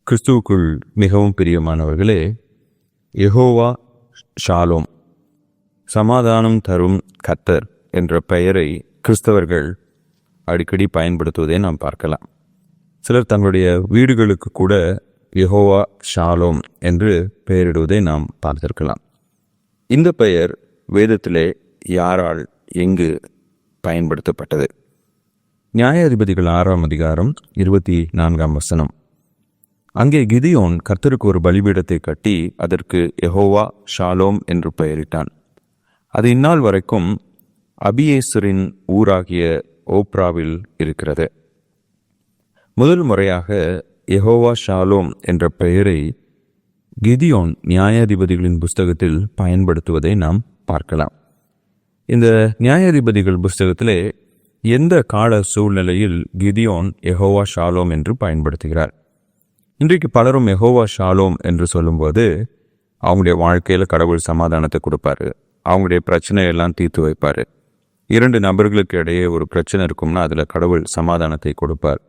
கிறிஸ்துவுக்குள் மிகவும் பிரியமானவர்களே, யெகோவா ஷாலோம், சமாதானம் தரும் கர்த்தர் என்ற பெயரை கிறிஸ்தவர்கள் அடிக்கடி பயன்படுத்துவதை நாம் பார்க்கலாம். சிலர் தங்களுடைய வீடுகளுக்கு கூட யெகோவா ஷாலோம் என்று பெயரிடுவதை நாம் பார்த்திருக்கலாம். இந்த பெயர் வேதத்திலே யாரால் எங்கு பயன்படுத்தப்பட்டது? நியாயாதிபதிகள் 6ஆம் அதிகாரம் 24ஆம் வசனம். அங்கே கிதியோன் கர்த்தருக்கு ஒரு பலிபீடத்தை கட்டி அதற்கு யெகோவா ஷாலோம் என்று பெயரிட்டான். அது இந்நாள் வரைக்கும் அபியேசரின் ஊராகிய ஓப்ராவில் இருக்கிறது. முதல் முறையாக யெகோவா ஷாலோம் என்ற பெயரை கிதியோன் நியாயாதிபதிகளின் புஸ்தகத்தில் பயன்படுத்துவதை நாம் பார்க்கலாம். இந்த நியாயாதிபதிகள் புஸ்தகத்திலே எந்த கால சூழ்நிலையில் கிதியோன் யெகோவா ஷாலோம் என்று பயன்படுத்துகிறார்? இன்றைக்கு பலரும் யெகோவா ஷாலோம் என்று சொல்லும்போது அவங்களுடைய வாழ்க்கையில் கடவுள் சமாதானத்தை கொடுப்பாரு, அவங்களுடைய பிரச்சனையெல்லாம் தீர்த்து வைப்பார். 2 நபர்களுக்கு இடையே ஒரு பிரச்சனை இருக்கும்னா அதில் கடவுள் சமாதானத்தை கொடுப்பார்.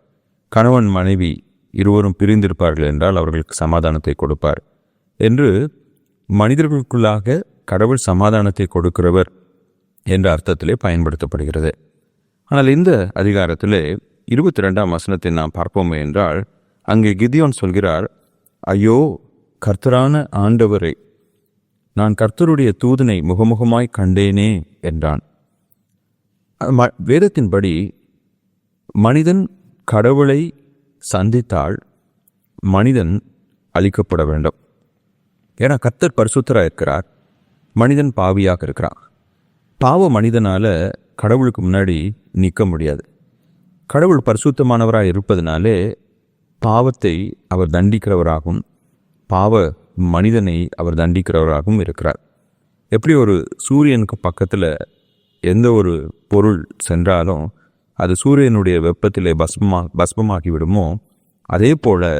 கணவன் மனைவி இருவரும் பிரிந்திருப்பார்கள் என்றால் அவர்களுக்கு சமாதானத்தை கொடுப்பார் என்று மனிதர்களுக்குள்ளாக கடவுள் சமாதானத்தை கொடுக்கிறவர் என்ற அர்த்தத்திலே பயன்படுத்தப்படுகிறது. ஆனால் இந்த அதிகாரத்திலே 22ஆம் வசனத்தை நாம் பார்ப்போமே என்றால் அங்கே கிதியோன் சொல்கிறார், ஐயோ கர்த்தரான ஆண்டவரை, நான் கர்த்தருடைய தூதனை முகமுகமாய் கண்டேனே என்றான். வேதத்தின்படி மனிதன் கடவுளை சந்தித்தால் மனிதன் அழிக்கப்பட வேண்டும். ஏன்னா கர்த்தர் பரிசுத்தராக இருக்கிறார், மனிதன் பாவியாக இருக்கிறான். பாவ மனிதனால கடவுளுக்கு முன்னாடி நிற்க முடியாது. கடவுள் பரிசுத்தமானவராக இருப்பதனாலே பாவத்தை அவர் தண்டிக்கிறவராகவும் பாவ மனிதனை அவர் தண்டிக்கிறவராகவும் இருக்கிறார். எப்படி ஒரு சூரியனுக்கு பக்கத்தில் எந்த ஒரு பொருள் சென்றாலும் அது சூரியனுடைய வெப்பத்திலே பஸ்மமாகி விடுமோ, அதே போல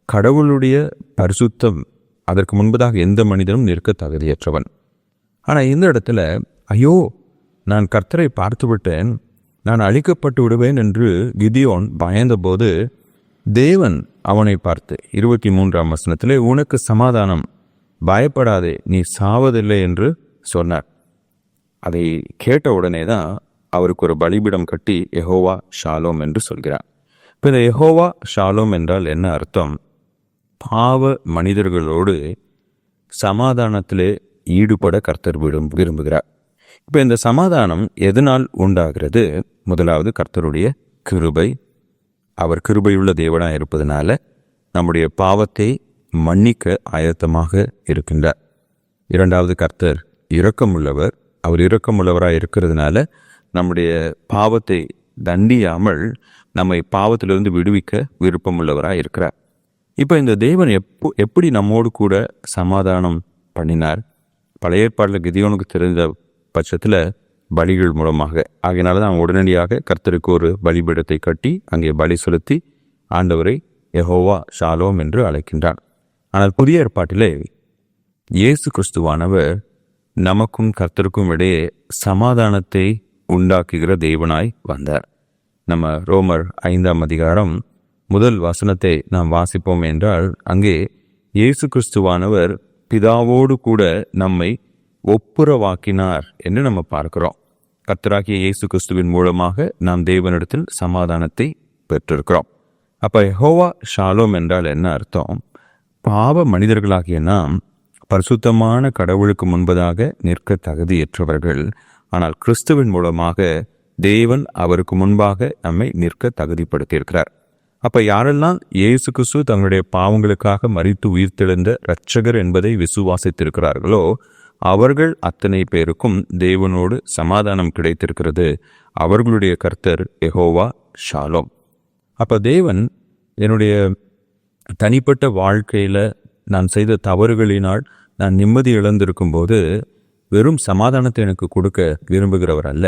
கடவுளுடைய பரிசுத்தம் அதற்கு முன்பதாக எந்த மனிதனும் நிற்க தகுதியற்றவன். ஆனால் இந்த இடத்துல ஐயோ நான் கர்த்தரை பார்த்து விட்டேன், நான் அழிக்கப்பட்டு விடுவேன் என்று கிதியோன் பயந்தபோது தேவன் அவனை பார்த்து 23ஆம் வசனத்திலே உனக்கு சமாதானம், பயப்படாதே, நீ சாவதில்லை என்று சொன்னார். அதை கேட்ட உடனே தான் அவருக்கு ஒரு பலிபீடம் கட்டி யெகோவா ஷாலோம் என்று சொல்கிறார். இப்போ இந்த யெகோவா ஷாலோம் என்றால் என்ன அர்த்தம்? பாவ மனிதர்களோடு சமாதானத்திலே ஈடுபட கர்த்தர் விரும்புகிறார். இப்போ இந்த சமாதானம் எதனால் உண்டாகிறது? முதலாவது கர்த்தருடைய கிருபை. அவர் கிருபையுள்ள தேவனாக இருப்பதனால நம்முடைய பாவத்தை மன்னிக்க ஆயத்தமாக இருக்கின்றார். 2வது கர்த்தர் இரக்கமுள்ளவர். அவர் இரக்கமுள்ளவராக இருக்கிறதுனால நம்முடைய பாவத்தை தண்டியாமல் நம்மை பாவத்திலிருந்து விடுவிக்க விருப்பமுள்ளவராக இருக்கிறார். இப்போ இந்த தேவன் எப்படி நம்மோடு கூட சமாதானம் பண்ணினார்? பழைய ஏற்பாட்டில் கிதியோனுக்கு தெரிந்த பட்சத்தில் பலிகள் மூலமாக. ஆகையினால தான் உடனடியாக கர்த்தருக்கு ஒரு பலிபீடத்தை கட்டி அங்கே பலி செலுத்தி ஆண்டவரை யெகோவா ஷாலோம் என்று அழைக்கின்றார். ஆனால் புதிய ஏற்பாட்டிலே இயேசு கிறிஸ்துவானவர் நமக்கும் கர்த்தருக்கும் இடையே சமாதானத்தை உண்டாக்குகிற தேவனாய் வந்தார். நம்ம ரோமர் 5ஆம் அதிகாரம் 1 வசனத்தை நாம் வாசிப்போம் என்றால் அங்கே இயேசு கிறிஸ்துவானவர் பிதாவோடு கூட நம்மை ஒப்புரவாக்கினார் என்று நம்ம பார்க்கிறோம். கர்த்தராகிய இயேசு கிறிஸ்துவின் மூலமாக நாம் தேவனிடத்தில் சமாதானத்தை பெற்றிருக்கிறோம். அப்போ யெகோவா ஷாலோம் என்றால் என்ன அர்த்தம்? பாவ மனிதர்களாகிய நாம் பரிசுத்தமான கடவுளுக்கு முன்பதாக நிற்க தகுதியற்றவர்கள். ஆனால் கிறிஸ்துவின் மூலமாக தேவன் அவருக்கு முன்பாக நம்மை நிற்க தகுதிப்படுத்தியிருக்கிறார். அப்போ யாரெல்லாம் இயேசு கிறிஸ்து தங்களுடைய பாவங்களுக்காக மரித்து உயிர்த்தெழுந்த இரட்சகர் என்பதை விசுவாசித்திருக்கிறார்களோ அவர்கள் அத்தனை பேருக்கும் தேவனோடு சமாதானம் கிடைத்திருக்கிறது. அவர்களுடைய கர்த்தர் யெகோவா ஷாலோம். அப்போ தேவன் என்னுடைய தனிப்பட்ட வாழ்க்கையில் நான் செய்த தவறுகளினால் நான் நிம்மதி இழந்திருக்கும் போது வெறும் சமாதானத்தை எனக்கு கொடுக்க விரும்புகிறவர் அல்ல,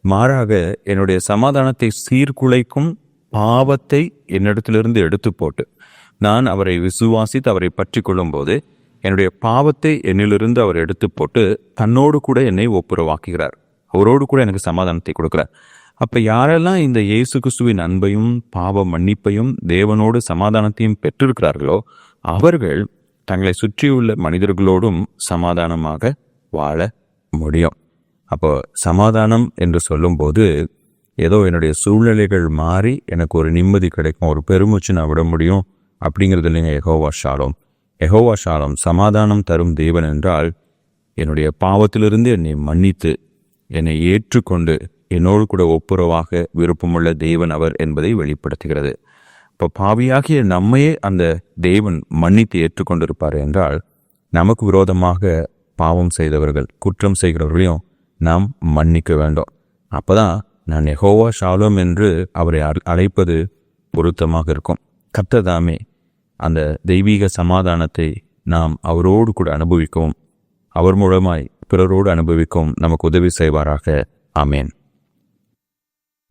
மாறாக என்னுடைய சமாதானத்தை சீர்குலைக்கும் பாவத்தை என்னிடத்திலிருந்து எடுத்து போட்டு நான் அவரை விசுவாசித்து அவரை பற்றி கொள்ளும் போது என்னுடைய பாவத்தை என்னிலிருந்து அவர் எடுத்து போட்டு தன்னோடு கூட என்னை ஒப்புரவாக்குகிறார். அவரோடு கூட எனக்கு சமாதானத்தை கொடுக்கிறார். அப்ப யாரெல்லாம் இந்த இயேசு கிறிஸ்துவின் அன்பையும் பாவ மன்னிப்பையும் தேவனோடு சமாதானத்தையும் பெற்றிருக்கிறார்களோ அவர்கள் தங்களை சுற்றியுள்ள மனிதர்களோடும் சமாதானமாக வாழ முடியும். அப்போ சமாதானம் என்று சொல்லும்போது ஏதோ என்னுடைய சூழ்நிலைகள் மாறி எனக்கு ஒரு நிம்மதி கிடைக்கும், ஒரு பெருமூச்சு நான் விட முடியும் அப்படிங்கிறது இல்லைங்க. யெகோவா ஷாலோம். யெகோவா ஷாலோம் சமாதானம் தரும் தேவன் என்றால் என்னுடைய பாவத்திலிருந்து என்னை மன்னித்து என்னை ஏற்றுக்கொண்டு என்னோடு கூட ஒப்புரவாக விருப்பமுள்ள தேவன் அவர் என்பதை வெளிப்படுத்துகிறது. இப்போ பாவியாகிய நம்மையே அந்த தேவன் மன்னித்து ஏற்றுக்கொண்டிருப்பார் என்றால் நமக்கு விரோதமாக பாவம் செய்தவர்கள் குற்றம் செய்கிறவர்களையும் நாம் மன்னிக்க வேண்டும். அப்போதான் நான் யெகோவா ஷாலோம் என்று அவரை அழைப்பது பொருத்தமாக இருக்கும். கர்த்தர் தாமே அந்த தெய்வீக சமாதானத்தை நாம் அவரோடு கூட அனுபவிக்கவும் அவர் மூலமாய் பிறரோடு அனுபவிக்கவும் நமக்கு உதவி செய்வாராக. ஆமேன்.